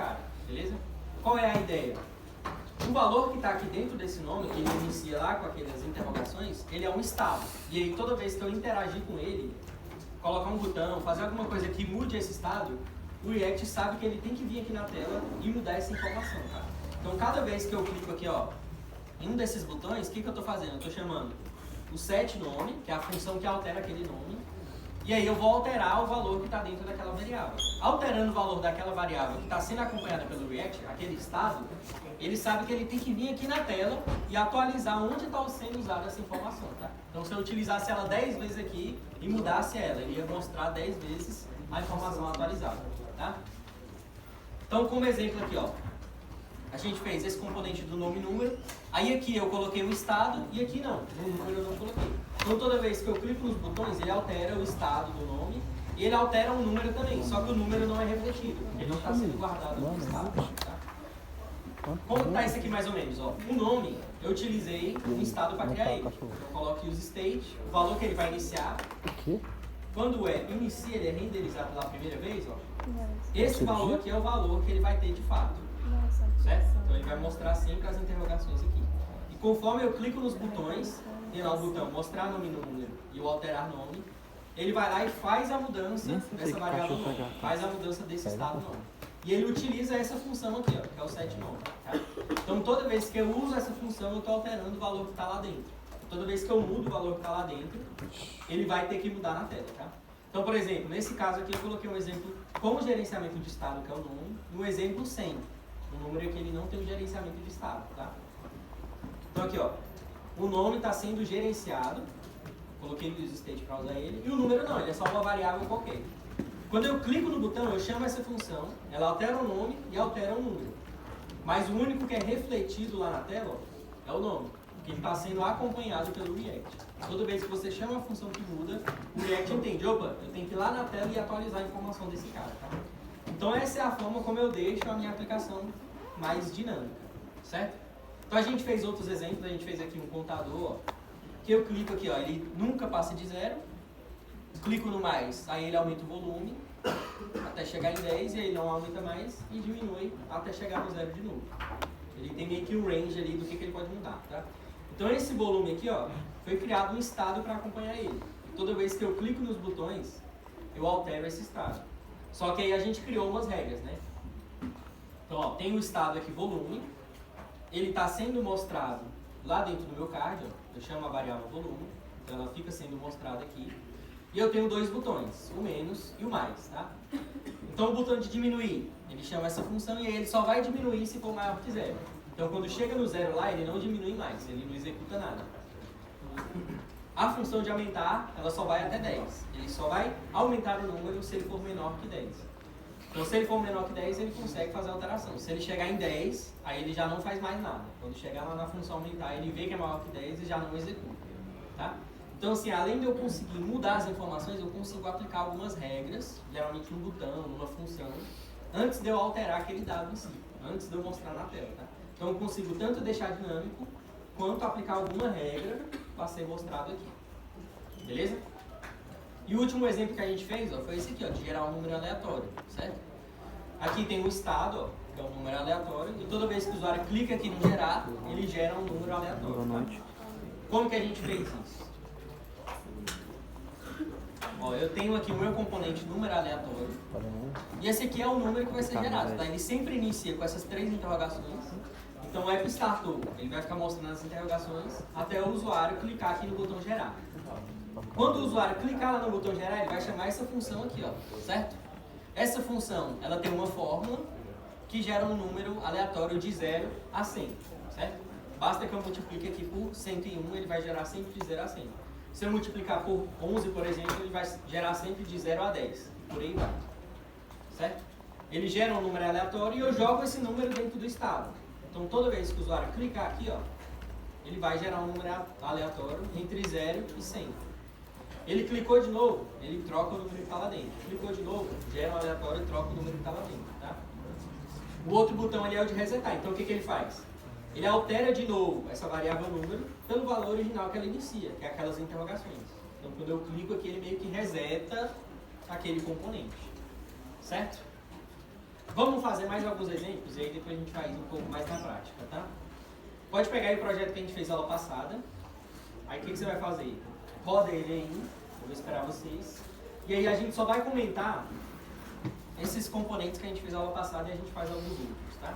cara, beleza? Qual é a ideia? O valor que está aqui dentro desse nome, que ele inicia lá com aquelas interrogações, ele é um estado. E aí toda vez que eu interagir com ele, colocar um botão, fazer alguma coisa que mude esse estado, o React sabe que ele tem que vir aqui na tela e mudar essa informação, tá? Então cada vez que eu clico aqui, ó, em um desses botões, o que eu estou fazendo? Eu estou chamando o setNome, que é a função que altera aquele nome, e aí eu vou alterar o valor que está dentro daquela variável. Alterando o valor daquela variável que está sendo acompanhada pelo React, aquele estado, ele sabe que ele tem que vir aqui na tela e atualizar onde está sendo usada essa informação, tá? Então se eu utilizasse ela 10 vezes aqui e mudasse ela, ele ia mostrar 10 vezes a informação atualizada, tá? Então como exemplo aqui, ó, a gente fez esse componente do nome e número, aí aqui eu coloquei o estado e aqui não, no número eu não coloquei. Então toda vez que eu clico nos botões, ele altera o estado do nome e ele altera o número também, só que o número não é refletido, ele não está sendo guardado no estado. Tá? Como está isso aqui mais ou menos? Ó? O nome, eu utilizei um estado para criar ele. Eu coloco use state, o valor que ele vai iniciar. Quando inicia, ele é renderizado pela primeira vez, ó. Esse valor aqui é o valor que ele vai ter de fato. Certo? Então ele vai mostrar sempre as interrogações aqui. E conforme eu clico nos botões, tem lá o botão mostrar nome e número e o alterar nome, ele vai lá e faz a mudança dessa variável nome, faz a mudança desse estado nome. E ele utiliza essa função aqui, ó, que é o setNome. Tá? Então toda vez que eu uso essa função, eu estou alterando o valor que está lá dentro. Toda vez que eu mudo o valor que está lá dentro, ele vai ter que mudar na tela. Tá? Então, por exemplo, nesse caso aqui eu coloquei um exemplo com o gerenciamento de estado, que é o nome, e um exemplo sem. O número é que ele não tem o gerenciamento de estado, tá? Então aqui, ó, o nome está sendo gerenciado, coloquei o use state para usar ele, e o número não, ele é só uma variável qualquer. Quando eu clico no botão, eu chamo essa função, ela altera o nome e altera o número. Mas o único que é refletido lá na tela, ó, é o nome, que está sendo acompanhado pelo React. Toda vez que você chama a função que muda, o React entende, opa, eu tenho que ir lá na tela e atualizar a informação desse cara, tá? Então essa é a forma como eu deixo a minha aplicação mais dinâmica, certo? Então a gente fez outros exemplos, a gente fez aqui um contador, ó, que eu clico aqui, ó, ele nunca passa de 0, clico no mais, aí ele aumenta o volume até chegar em 10 e aí não aumenta mais e diminui até chegar no 0 de novo. Ele tem meio que o range ali do que ele pode mudar, tá? Então esse volume aqui, ó, foi criado um estado para acompanhar ele. Toda vez que eu clico nos botões, eu altero esse estado. Só que aí a gente criou umas regras, né? Então, ó, tem o estado aqui, volume. Ele está sendo mostrado lá dentro do meu card, ó. Eu chamo a variável volume. Então ela fica sendo mostrada aqui. E eu tenho dois botões, o menos e o mais, tá? Então o botão de diminuir, ele chama essa função e aí ele só vai diminuir se for maior que 0. Então quando chega no 0 lá, ele não diminui mais, ele não executa nada. A função de aumentar, ela só vai até 10. Ele só vai aumentar o número se ele for menor que 10. Então se ele for menor que 10, ele consegue fazer a alteração. Se ele chegar em 10, aí ele já não faz mais nada. Quando chegar lá na função aumentar, ele vê que é maior que 10 e já não executa. Tá? Então assim, além de eu conseguir mudar as informações, eu consigo aplicar algumas regras, geralmente num botão, numa função, antes de eu alterar aquele dado em si, antes de eu mostrar na tela. Tá? Então eu consigo tanto deixar dinâmico, quanto aplicar alguma regra para ser mostrado aqui. Beleza? E o último exemplo que a gente fez, ó, foi esse aqui, ó, de gerar um número aleatório, certo? Aqui tem um estado, ó, que é um número aleatório, e toda vez que o usuário clica aqui no gerar, ele gera um número aleatório. Tá? Como que a gente fez isso? Ó, eu tenho aqui o meu componente número aleatório, e esse aqui é o número que vai ser gerado, tá? Ele sempre inicia com essas 3 interrogações. Então o app startou, ele vai ficar mostrando as interrogações até o usuário clicar aqui no botão gerar. Quando o usuário clicar lá no botão gerar, ele vai chamar essa função aqui, ó, certo? Essa função, ela tem uma fórmula que gera um número aleatório de 0 a 100, certo? Basta que eu multiplique aqui por 101, ele vai gerar sempre de 0 a 100. Se eu multiplicar por 11, por exemplo, ele vai gerar sempre de 0 a 10, por aí vai, certo? Ele gera um número aleatório e eu jogo esse número dentro do estado. Então toda vez que o usuário clicar aqui, ó, ele vai gerar um número aleatório entre 0 e 100. Ele clicou de novo, ele troca o número que está lá dentro. Clicou de novo, gera um aleatório e troca o número que está lá dentro. Tá? O outro botão ali é o de resetar. Então o que ele faz? Ele altera de novo essa variável número pelo valor original que ela inicia, que é aquelas interrogações. Então quando eu clico aqui, ele meio que reseta aquele componente. Certo? Vamos fazer mais alguns exemplos e aí depois a gente vai um pouco mais na prática, tá? Pode pegar aí o projeto que a gente fez aula passada. Aí o que você vai fazer? Roda ele aí, eu vou esperar vocês. E aí a gente só vai comentar esses componentes que a gente fez aula passada e a gente faz alguns outros, tá?